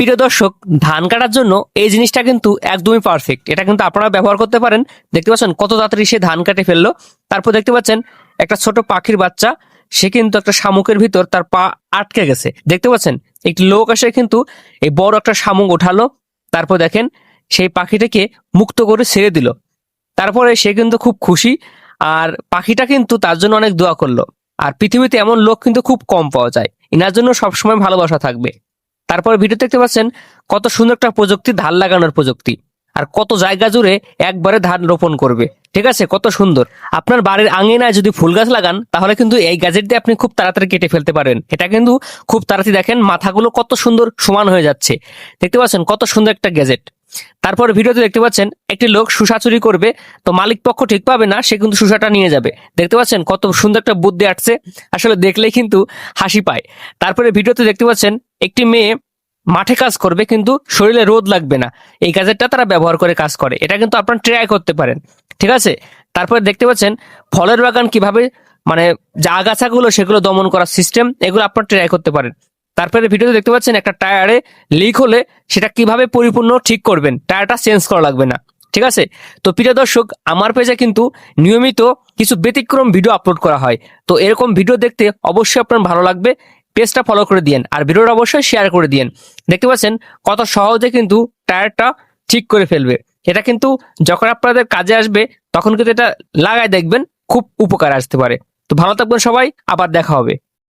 প্রিয় দর্শক, ধান কাটার জন্য এই জিনিসটা কিন্তু একদমই পারফেক্ট। এটা কিন্তু আপনারা ব্যবহার করতে পারেন। দেখতে পাচ্ছেন কত তাড়াতাড়ি সে ধান কাটে ফেললো। তারপর দেখতে পাচ্ছেন একটা ছোট পাখির বাচ্চা, সে কিন্তু একটা শামুকের ভিতর তার পা আটকে গেছে। দেখতে পাচ্ছেন একটি লোক এসে কিন্তু এই বড় একটা শামুক ওঠালো। তারপর দেখেন সেই পাখিটাকে মুক্ত করে ছেড়ে দিল। তারপরে সে কিন্তু খুব খুশি, আর পাখিটা কিন্তু তার জন্য অনেক দোয়া করলো। আর পৃথিবীতে এমন লোক কিন্তু খুব কম পাওয়া যায়, এনার জন্য সবসময় ভালোবাসা থাকবে। তারপর ভিডিও দেখতে পাচ্ছেন কত সুন্দর একটা প্রযুক্তি, ধান লাগানোর প্রযুক্তি, আর কত জায়গা জুড়ে একবারে ধান রোপণ করবে। ঠিক আছে, কত সুন্দর। আপনার বাড়ির আঙিনায় যদি ফুল গাছ লাগান তাহলে কিন্তু এই গ্যাজেট দিয়ে আপনি খুব তাড়াতাড়ি কেটে ফেলতে পারেন। এটা কিন্তু খুব তাড়াতাড়ি, দেখেন মাথাগুলো কত সুন্দর সমান হয়ে যাচ্ছে। দেখতে পাচ্ছেন কত সুন্দর একটা গ্যাজেট। তারপর ভিডিওতে দেখতে পাচ্ছেন একটি লোক শসা চুরি করবে, তো মালিক পক্ষ ঠিক পাবে না, সে কিন্তু শসাটা নিয়ে যাবে। দেখতে পাচ্ছেন কত সুন্দর একটা বুদ্ধি আসছে, আসলে দেখলেই কিন্তু হাসি পায়। তারপরে ভিডিওতে দেখতে পাচ্ছেন একটি মেয়ে মাঠে কাজ করবে, কিন্তু শরীরে রোদ লাগবে না, এই গ্যাজেটটা তারা ব্যবহার করে কাজ করে। এটা কিন্তু আপনারা ট্রাই করতে পারেন। ঠিক আছে, তারপরে দেখতে পাচ্ছেন ফলের বাগান কিভাবে, মানে যা আগাছাগুলো সেগুলো দমন করার সিস্টেম, এগুলো আপনারা ট্রাই করতে পারেন। তারপরে ভিডিওতে দেখতে পাচ্ছেন একটা টায়ারে লিক হলে সেটা কিভাবে পরিপূর্ণ ঠিক করবেন, টায়ারটা চেঞ্জ করা লাগবে না। ঠিক আছে, তো প্রিয় দর্শক, আমার পেজে কিন্তু নিয়মিত কিছু ব্যতিক্রম ভিডিও আপলোড করা হয়। তো এরকম ভিডিও দেখতে অবশ্যই আপনার ভালো লাগবে, পেজটা ফলো করে দিয়েন আর ভিডিওটা অবশ্যই শেয়ার করে দিয়েন। দেখতে পাচ্ছেন কত সহজে কিন্তু টায়ারটা ঠিক করে ফেলবে। এটা কিন্তু যখন আপনাদের কাজে আসবে তখন কিন্তু এটা লাগায় দেখবেন, খুব উপকার আসতে পারে। তো ভালো থাকবেন সবাই, আবার দেখা হবে।